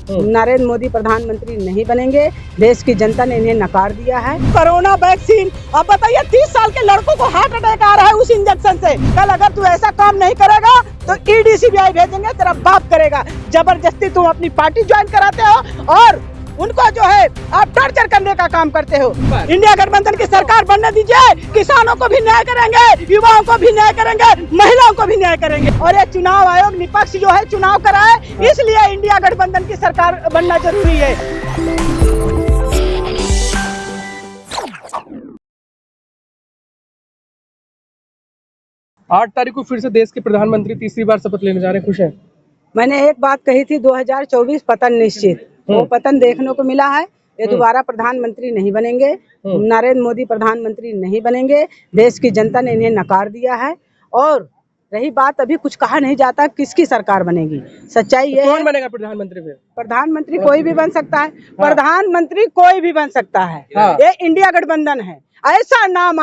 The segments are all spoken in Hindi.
नरेंद्र मोदी प्रधानमंत्री नहीं बनेंगे। देश की जनता ने इन्हें नकार दिया है। कोरोना वैक्सीन, अब बताइए 30 साल के लड़कों को हार्ट अटैक आ रहा है उस इंजेक्शन से। कल अगर तू ऐसा काम नहीं करेगा तो ईडी सीबीआई भेजेंगे, तेरा बाप करेगा। जबरदस्ती तुम अपनी पार्टी ज्वाइन कराते हो और उनको जो है आप टॉर्चर करने का काम करते हो। इंडिया गठबंधन की सरकार बनने दीजिए, किसानों को भी न्याय करेंगे, युवाओं को भी न्याय करेंगे, महिलाओं को भी न्याय करेंगे। और ये चुनाव आयोग निष्पक्ष जो है चुनाव कराए, इसलिए इंडिया गठबंधन की सरकार बनना जरूरी है। 8 तारीख को फिर से देश के प्रधानमंत्री तीसरी बार शपथ लेने जा रहे हैं, खुश हैं? मैंने एक बात कही थी, 2024 पतन निश्चित, वो पतन देखने को मिला है। ये दोबारा प्रधानमंत्री नहीं बनेंगे, नरेंद्र मोदी प्रधानमंत्री नहीं बनेंगे। देश की जनता ने इन्हें नकार दिया है। और रही बात, अभी कुछ कहा नहीं जाता किसकी सरकार बनेगी। सच्चाई ये कौन बनेगा प्रधानमंत्री? फिर प्रधानमंत्री कोई भी बन सकता है। प्रधानमंत्री कोई भी बन सकता है। ये इंडिया गठबंधन है। ऐसा नाम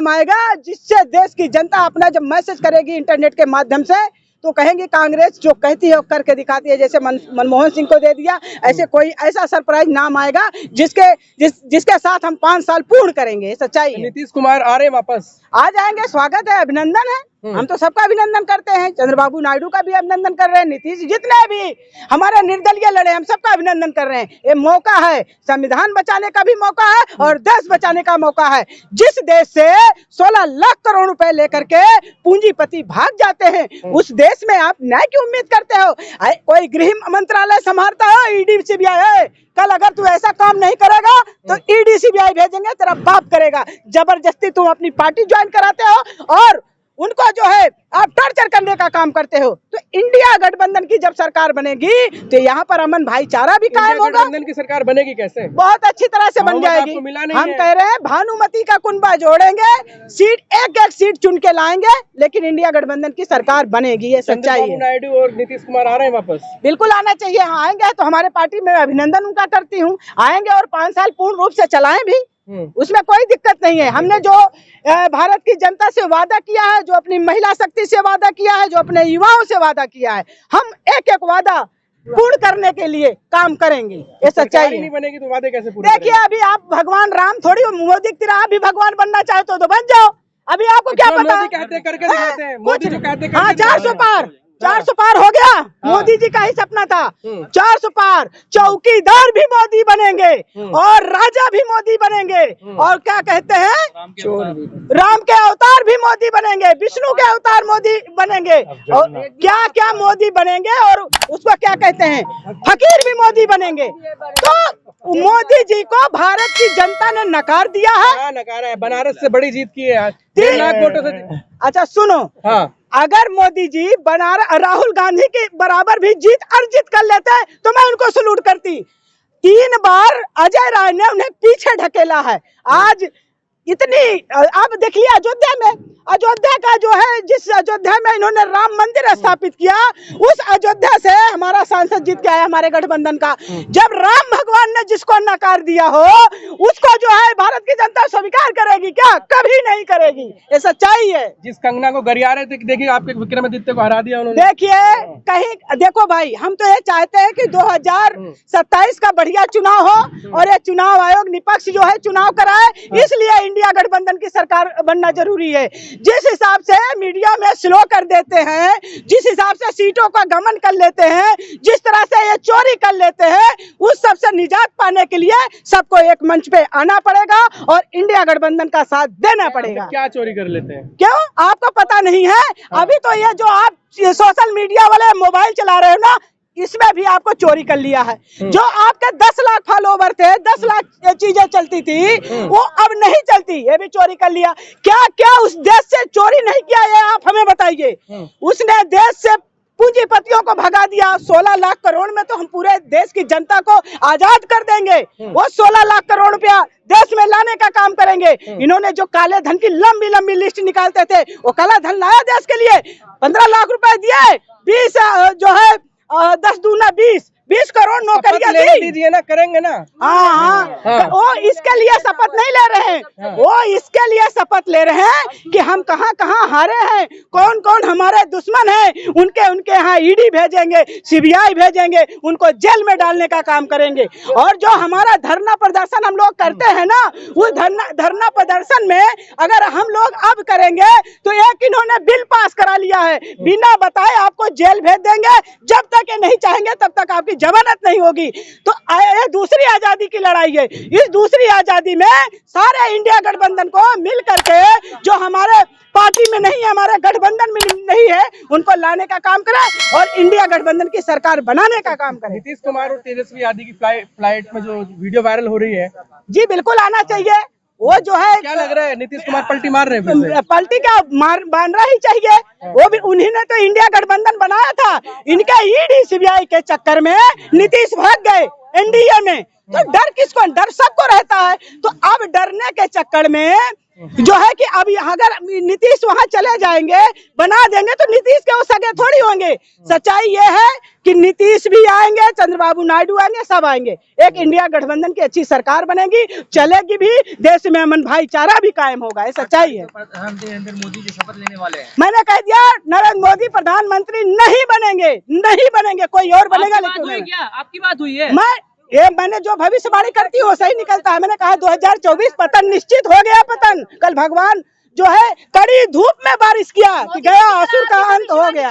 आएगा जिससे देश की जनता अपना जब मैसेज करेगी इंटरनेट के माध्यम से, तो कहेंगे कांग्रेस जो कहती है वो करके दिखाती है। जैसे मनमोहन सिंह को दे दिया, ऐसे कोई ऐसा सरप्राइज नाम आएगा जिसके साथ हम 5 साल पूर्ण करेंगे। सच्चाई है। नीतीश कुमार आ रहे वापस? आ जाएंगे, स्वागत है, अभिनंदन है। हम तो सबका अभिनंदन करते हैं। चंद्रबाबू नायडू का भी अभिनंदन कर रहे हैं, नीतीश, जितने भी हमारे निर्दलीय लड़े हम सबका अभिनंदन कर रहे हैं। ये मौका है, संविधान बचाने का भी मौका है और देश बचाने का मौका है। जिस देश से 16 लाख करोड़ रुपए लेकर के पूंजीपति भाग जाते हैं, उस देश में आप न्याय की उम्मीद करते हो? कोई गृह मंत्रालय संभालता हो, ईडी सीबीआई। कल अगर तू ऐसा काम नहीं करेगा तो ईडी सीबीआई भेजेंगे, तेरा बाप करेगा। जबरदस्ती तुम अपनी पार्टी ज्वाइन कराते हो और उनको जो है आप टॉर्चर करने का काम करते हो। तो इंडिया गठबंधन की जब सरकार बनेगी तो यहाँ पर अमन भाईचारा भी कायम होगा। गठबंधन की सरकार बनेगी कैसे? बहुत अच्छी तरह से बन जाएगी। हम कह रहे हैं भानुमति का कुनबा जोड़ेंगे, सीट एक सीट चुन के लाएंगे, लेकिन इंडिया गठबंधन की सरकार बनेगी। ये सच्चाई है। नायडू और नीतीश कुमार आ रहे हैं वापस? बिल्कुल आना चाहिए। आएंगे तो हमारे पार्टी में अभिनंदन उनका करती हूँ। आएंगे और 5 साल पूर्ण रूप से चलाएं भी, उसमें कोई दिक्कत नहीं है। हमने जो भारत की जनता से वादा किया है, जो अपनी महिला शक्ति से वादा किया है, जो अपने युवाओं से वादा किया है, हम एक वादा पूर्ण करने के लिए काम करेंगे। ये सच्चाई है। नहीं बनेगी तो वादे कैसे पूरे? देखिए, अभी आप भगवान राम थोड़ी हो, मोदी की तरह आप भी भगवान बनना चाहते हो तो बन जाओ। अभी आपको क्या पता? मोदी कहते करके दिखाते हैं। मोदी जो कहते हैं, हाँ, 400 पार हो गया। मोदी जी का ही सपना था 400 पार। चौकीदार भी मोदी बनेंगे और राजा भी मोदी बनेंगे, और क्या कहते हैं, राम के अवतार भी मोदी बनेंगे, विष्णु के अवतार मोदी बनेंगे, और क्या क्या मोदी बनेंगे। और उसको क्या कहते हैं, फकीर भी मोदी बनेंगे। तो मोदी जी को भारत की जनता ने नकार दिया है। नकारा है। बनारस से बड़ी जीत की है, 3 लाख वोटों से। अच्छा सुनो, अगर मोदी जी राहुल गांधी के बराबर भी जीत अर्जित कर लेते तो मैं उनको सलूट करती। 3 बार अजय राय ने उन्हें पीछे ढकेला है। आज इतनी, आप देखिए अयोध्या का जो है, जिस अयोध्या में इन्होंने राम मंदिर स्थापित किया, उस अयोध्या से हमारा सांसद जीत के आया हमारे गठबंधन का। जब राम भगवान ने जिसको नकार दिया हो, उसको जो है भारत की जनता स्वीकार करेगी क्या? कभी नहीं करेगी। ये सच्चाई है। जिस कंगना को गरिया रहे थे, देखिए आपके विक्रमादित्य को हरा दिया उन्होंने। देखिए, कहीं देखो भाई, हम तो ये चाहते हैं कि 2027 का बढ़िया चुनाव हो और ये चुनाव आयोग निष्पक्ष जो है चुनाव कराए, इसलिए इंडिया गठबंधन की सरकार बनना जरूरी है। जिस हिसाब से मीडिया में स्लो कर देते हैं, जिस हिसाब से सीटों का गमन कर लेते हैं, जिस तरह से ये चोरी कर लेते हैं, उस सब से निजात पाने के लिए सबको एक मंच पे आना पड़ेगा और इंडिया गठबंधन का साथ देना पड़ेगा। क्या चोरी कर लेते हैं? क्यों, आपको पता नहीं है? अभी तो ये जो आप सोशल मीडिया वाले मोबाइल चला रहे हो ना, इसमें भी आपको चोरी कर लिया है। जो आपके 10 लाख फॉलोवर थे, 10 लाख चीजें चलती थी, वो अब नहीं चलती, ये भी चोरी कर लिया। क्या क्या उस देश से चोरी नहीं किया, ये आप हमें बताइए। उसने देश से पूंजीपतियों को भगा दिया। 16 लाख करोड़ में तो हम पूरे देश की जनता को आजाद कर देंगे। वो 16 लाख करोड़ रुपया देश में लाने का काम करेंगे। इन्होंने जो काले धन की लंबी लंबी लिस्ट निकालते थे, वो काला धन लाया देश के लिए। 15 लाख रुपए दिए, 20 जो है 10 दूना 20 20 करोड़ नौकरियां ले दी। लीजिए ना, करेंगे ना। हाँ, वो इसके लिए शपथ नहीं ले रहे हैं, वो इसके लिए शपथ ले रहे हैं कि हम कहाँ कहाँ हारे हैं, कौन कौन हमारे दुश्मन हैं, उनके यहाँ ईडी भेजेंगे, सीबीआई भेजेंगे, उनको जेल में डालने का काम करेंगे। और जो हमारा धरना प्रदर्शन हम लोग करते हैं ना, उस धरना प्रदर्शन में अगर हम लोग अब करेंगे तो एक इन्होंने बिल पास करा लिया है, बिना बताए आपको जेल भेज देंगे, जब तक ये नहीं चाहेंगे तब तक आपकी जमानत नहीं होगी। तो ये दूसरी आजादी की लड़ाई है। इस दूसरी आजादी में सारे इंडिया गठबंधन को मिल करके, जो हमारे पार्टी में नहीं है, हमारे गठबंधन में नहीं है, उनको लाने का काम करें और इंडिया गठबंधन की सरकार बनाने का काम करें। नीतीश कुमार और तेजस्वी यादव की फ्लाइट में जो वीडियो वायरल हो रही है, जी बिल्कुल आना चाहिए। वो जो है, क्या लग रहा है नीतीश कुमार पलटी मार रहे हैं फिर से? पलटी क्या मारना ही चाहिए। वो भी उन्हीं ने तो इंडिया गठबंधन बनाया था। इनके ईडी सीबीआई के चक्कर में नीतीश भाग गए एनडीए में। तो डर किसको, डर सबको रहता है। तो अब डरने के चक्कर में जो है कि अब अगर नीतीश वहां चले जाएंगे, बना देंगे, तो नीतीश के वो सगे थोड़ी होंगे। सच्चाई ये है कि नीतीश भी आएंगे, चंद्रबाबू नायडू आएंगे, सब आएंगे। एक इंडिया गठबंधन की अच्छी सरकार बनेगी, चलेगी भी, देश में अमन भाईचारा भी कायम होगा। ये सच्चाई है। प्रधानमंत्री नरेंद्र मोदी जी शपथ लेने वाले हैं। मैंने कह दिया, नरेंद्र मोदी प्रधानमंत्री नहीं बनेंगे, नहीं बनेंगे, कोई और बनेगा। लेकिन क्या आपकी बात हुई है? मैंने जो भविष्यवाणी करती हूँ सही निकलता है। मैंने कहा 2024 पतन निश्चित हो गया। पतन कल भगवान जो है कड़ी धूप में बारिश किया कि गया असुर का अंत हो गया,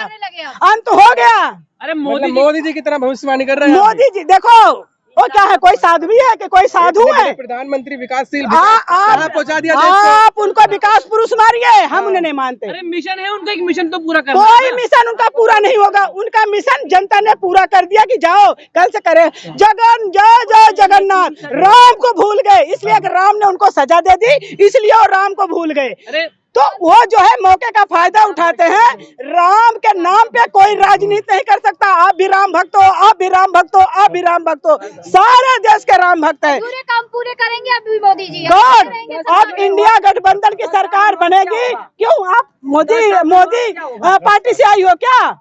अंत हो गया। अरे मोदी जी की तरह भविष्यवाणी कर रहे हैं। मोदी जी देखो, वो क्या है, कोई साध्वी है कि कोई साधु है? प्रधानमंत्री विकासशील पहुंचा दिया। आप उनको विकास पुरुष मारिए, हम उन्हें नहीं मानते। अरे मिशन है उनका, एक मिशन तो पूरा करना। कोई मिशन उनका पूरा नहीं होगा। उनका मिशन जनता ने पूरा कर दिया कि जाओ कल से करे। जगन जय जय जगन्नाथ। राम को भूल गए, इसलिए कि राम ने उनको सजा दे दी, इसलिए वो राम को भूल गए। अरे तो वो जो है मौके का फायदा उठाते हैं। राम के नाम पे कोई राजनीति नहीं कर सकता। आप भी राम भक्त हो, आप भी राम भक्त हो, आप भी राम भक्त हो, सारे देश के राम भक्त हैं। पूरे काम पूरे करेंगे अभी मोदी जी। कौन? अब इंडिया गठबंधन की सरकार बनेगी। क्यों आप मोदी पार्टी से आई हो क्या?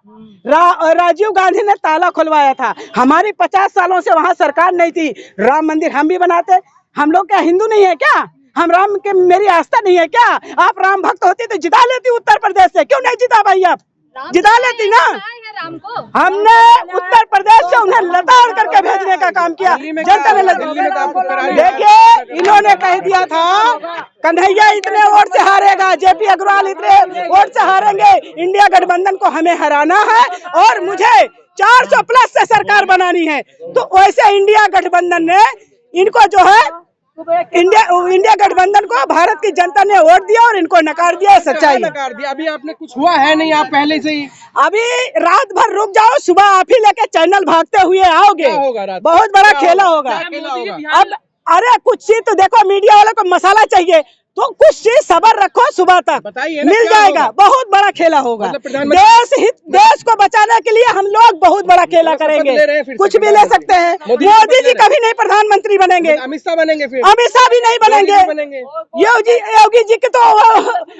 राजीव गांधी ने ताला खुलवाया था। हमारी 50 सालों से वहाँ सरकार नहीं थी। राम मंदिर हम भी बनाते। हम लोग क्या हिंदू नहीं है क्या? हम राम के मेरी आस्था नहीं है क्या? आप राम भक्त होती तो जिता लेती उत्तर प्रदेश से। क्यों नहीं जिता भाई? आप जिता लेती ना। राम को हमने उत्तर प्रदेश से उन्हें लताड़ करके भेजने का काम किया। जनता ने देखिए, इन्होंने कह दिया था कन्हैया इतने वोट से हारेगा, जेपी अग्रवाल इतने वोट से हारेंगे, इंडिया गठबंधन को हमें हराना है और मुझे 400 प्लस से सरकार बनानी है। तो वैसे इंडिया गठबंधन ने इनको जो है इंडिया गठबंधन को भारत की जनता ने वोट दिया और इनको नकार दिया। सच्चाई नकार दिया। अभी आपने कुछ हुआ है नहीं, आप पहले से ही अभी रात भर रुक जाओ, सुबह आप ही लेके चैनल भागते हुए आओगे। बहुत बड़ा खेला होगा। अब अरे कुछ चीज तो देखो, मीडिया वालों को मसाला चाहिए तो कुछ चीज सबर रखो, सुबह तक मिल जाएगा। बहुत बड़ा खेला होगा। देश को बचाने के लिए हम लोग बहुत बड़ा खेला करेंगे। कुछ भी ले सकते हैं। मोदी जी कभी नहीं प्रधानमंत्री बनेंगे, अमित शाह बनेंगे, फिर अमित शाह भी नहीं बनेंगे। योगी जी के तो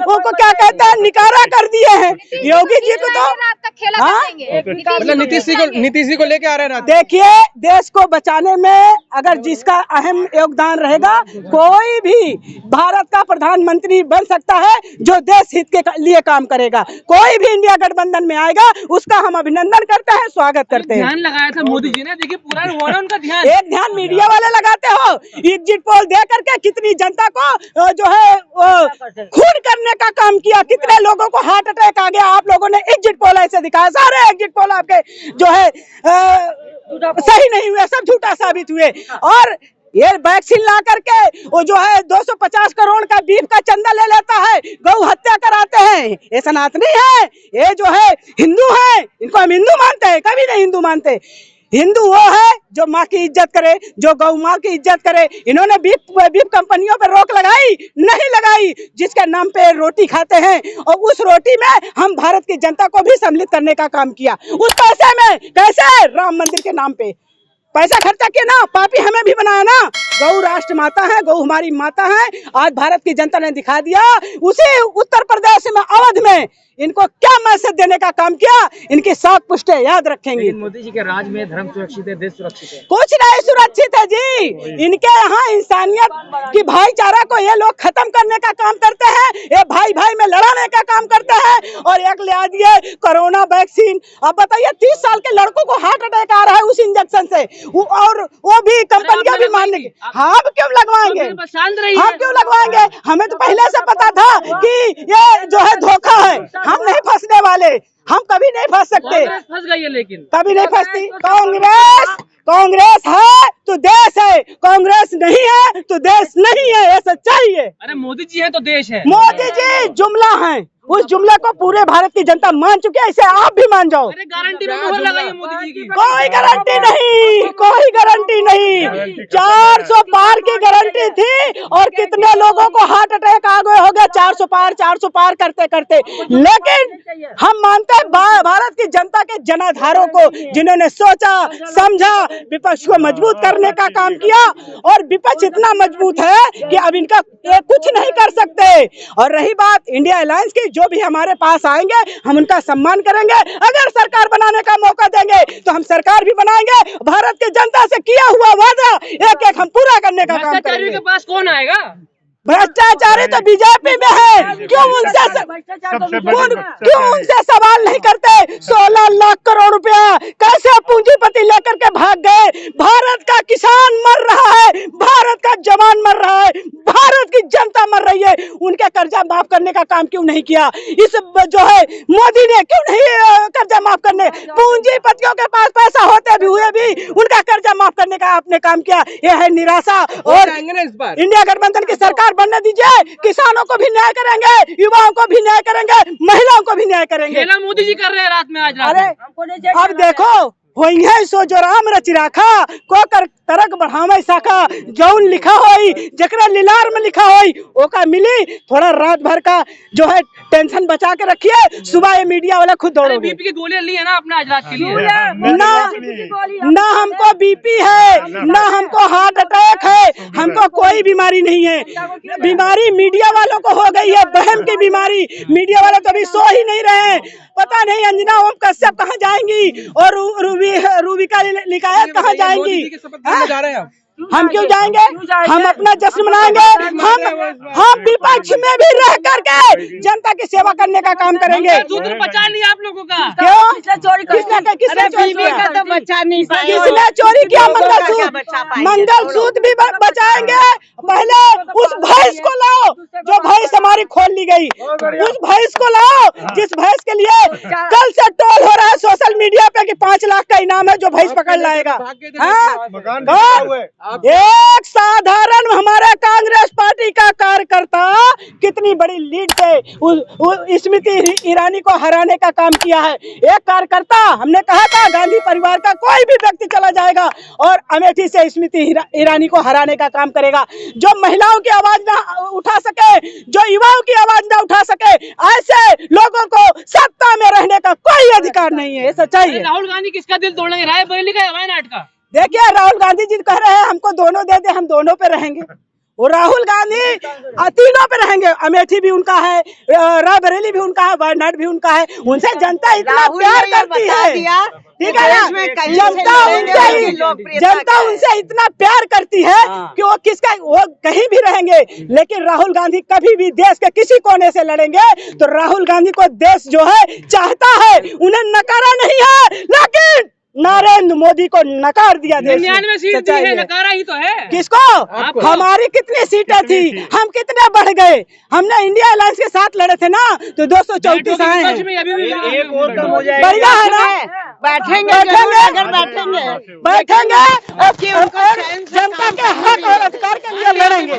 वो को क्या कहते हैं, निकारा कर दिए हैं। योगी जी को तो नीतीश जी को लेके आ रहे हैं। देखिए, देश को बचाने में अगर जिसका अहम योगदान रहेगा, कोई भी भारत का प्रधानमंत्री बन सकता है जो देश हित के लिए काम करेगा। कोई भी इंडिया गठबंधन में आएगा उसका हम अभिनंदन करते हैं, स्वागत करते हैं। ध्यान लगाया था मोदी जी ने, देखिए पूरा हुआ ना उनका ध्यान। एक ध्यान मीडिया वाले लगाते हो। एग्जिट पोल दे करके कितनी जनता को जो है खून करने का काम किया, कितने लोगों को हार्ट अटैक आ गया। आप लोगों ने एग्जिट पोल ऐसे दिखाया, सारे एग्जिट पोल आपके जो है सही नहीं हुए, सब झूठा साबित हुए। और ये वैक्सीन ला करके वो जो है 250 करोड़ का बीफ का चंदा ले लेता है, गौ हत्या कराते हैं। ये सनातनी है, ये जो है हिंदू है, इनको हम हिंदू मानते हैं? कभी नहीं हिंदू मानते। हिंदू वो है जो माँ की इज्जत करे, जो गौ माँ की इज्जत करे। इन्होंने बीफ कंपनियों पर रोक लगाई? नहीं लगाई। जिसके नाम पे रोटी खाते हैं और उस रोटी में हम भारत की जनता को भी सम्मिलित करने का काम किया। उस पैसे में कैसे? राम मंदिर के नाम पे पैसा खर्चा किया ना, पापी हमें भी बनाया ना। गौ राष्ट्र माता है, गौ हमारी माता है। आज भारत की जनता ने दिखा दिया। उसी उत्तर प्रदेश में अवध में इनको क्या मैसेज देने का काम किया, इनकी 7 पुष्टें याद रखेंगे। लेकिन मोदी जी के राज में धर्म सुरक्षित है, देश सुरक्षित है। कुछ नहीं सुरक्षित है जी। इनके यहाँ इंसानियत की भाईचारा को ये लोग खत्म करने का काम करते हैं, ये भाई भाई में लड़ाने का काम करते हैं। और एक ले दिए कोरोना वैक्सीन। अब बताइए 30 साल के लड़कों को हार्ट अटैक आ रहा है उस इंजेक्शन से, और वो भी कंपनियां भी मानने की। हाँ क्यों लगवाएंगे, हम क्यों लगवाएंगे? हमें तो पहले से पता था कि ये जो है धोखा है, हम नहीं फंसने वाले, हम कभी नहीं फंस सकते। फंस गई है, लेकिन कभी नहीं फंसती। कांग्रेस है तो देश है, कांग्रेस नहीं है तो देश नहीं है, ये सच्चाई है। अरे मोदी जी है तो देश है। मोदी जी जुमला है, उस जुमले को पूरे भारत की जनता मान चुकी है, इसे आप भी मान जाओ। अरे गारंटी में मोहर लगाइए मोदी जी की। कोई गारंटी नहीं, कोई गारंटी नहीं। 400 पार की गारंटी थी और कितने लोगों को हार्ट अटैक आ गए हो गया 400 पार करते करते। लेकिन हम मानते हैं भारत की जनता के जनाधारों को, जिन्होंने सोचा समझा, विपक्ष को मजबूत करने का काम किया। और विपक्ष इतना मजबूत है कि अब इनका कुछ नहीं कर सकते। और रही बात इंडिया अलायंस की, जो भी हमारे पास आएंगे हम उनका सम्मान करेंगे। अगर सरकार बनाने का मौका देंगे तो हम सरकार भी बनाएंगे। भारत की जनता से किया हुआ वादा एक एक हम पूरा करने का काम करेंगे। के पास कौन आएगा? भ्रष्टाचारी तो बीजेपी में है, क्यों उनसे सवाल नहीं करते? 16 लाख करोड़ रुपया कैसे पूंजीपति लेकर के भाग गए? भारत का किसान मर रहा है, भारत का जवान मर रहा है, भारत की जनता मर रही है। उनके कर्जा माफ करने का काम क्यों नहीं किया? इस जो है मोदी ने क्यों नहीं कर्जा माफ करने? पूंजीपतियों के पास पैसा होते हुए भी उनका कर्जा माफ करने का आपने काम किया। यह है निराशा। और इंडिया गठबंधन की सरकार बनने दीजिए, किसानों को भी न्याय करेंगे, युवाओं को भी न्याय करेंगे, महिलाओं को भी न्याय करेंगे। मोदी जी कर रहे हैं रात में, आज रात। अरे अब देखो होई है सो जो राम रचि राखा, को कर तरक बढ़ावे शाखा, जौन लिखा होई जकरा लीलार में लिखा होई ओका मिली। थोड़ा रात भर का जो है टेंशन बचा के रखिए, सुबह ये मीडिया वाला खुद दौड़ोगे। बीपी की गोलियां ली है ना आपने आज रात के लिए? ना हमको बीपी है, ना हमको हार्ट अटैक है, हमको कोई बीमारी नहीं है। बीमारी मीडिया वालों को हो गई है, बहम की बीमारी। मीडिया वाले तो अभी सो ही नहीं रहे हैं। पता नहीं अंजना ओम कश्यप कहाँ जाएंगी और रूबिका लिकायत कहाँ जाएंगी? जा रहे हैं हम क्यों जाएंगे? हम अपना जश्न मनाएंगे। हम विपक्ष में भी रह करके जनता की सेवा करने का काम करेंगे। सूत्र बचा नहीं आप लोगों का। क्यों? किसने चोरी किया? तो बचा नहीं पाए। किसने चोरी किया? मंगलसूत्र भी बचाएंगे। पहले उस भैंस को लाओ जो भैंस हमारी खोल ली गई, उस भैंस को लाओ जिस भैंस के लिए कल से टोल हो रहा है सोशल मीडिया पे कि 5 लाख का इनाम है जो भैंस पकड़ लाएगा। एक साधारण हमारे कांग्रेस पार्टी का कार्यकर्ता कितनी बड़ी लीड से स्मृति ईरानी को हराने का काम किया है। एक कार्यकर्ता, हमने कहा था गांधी परिवार का कोई भी व्यक्ति चला जाएगा और अमेठी से स्मृति ईरानी को हराने का काम करेगा। जो महिलाओं की आवाज ना उठा सके, जो युवाओं की आवाज ना उठा सके, ऐसे लोगों को सत्ता में रहने का कोई अधिकार नहीं है। सच्चाई है। राहुल गांधी किसका दिल तोड़ेंगे, रायबरेली का या वायनाड का? देखिए राहुल गांधी जी कह रहे हैं हमको दोनों दे दे, हम दोनों पे रहेंगे। और राहुल गांधी तीनों पे रहेंगे। अमेठी भी उनका है, रायबरेली भी उनका है, वायनाड भी उनका है। उनसे जनता इतना प्यार करती है, ठीक है ना? जनता उनसे इतना प्यार करती है कि वो कहीं भी रहेंगे। लेकिन राहुल गांधी कभी भी देश के किसी कोने से लड़ेंगे तो राहुल गांधी को देश जो है चाहता है, उन्हें नकारा नहीं है। लेकिन नरेंद्र मोदी को नकार दिया देश। 99 सीट दी है, नकारा ही तो है। किसको? हमारी कितनी सीटें थी, हम कितने बढ़ गए? हमने इंडिया अलायंस के साथ लड़े थे ना, तो 234 आए हैं। बढ़िया है ना? बैठेंगे और जनता के हक और अधिकार के लिए लड़ेंगे।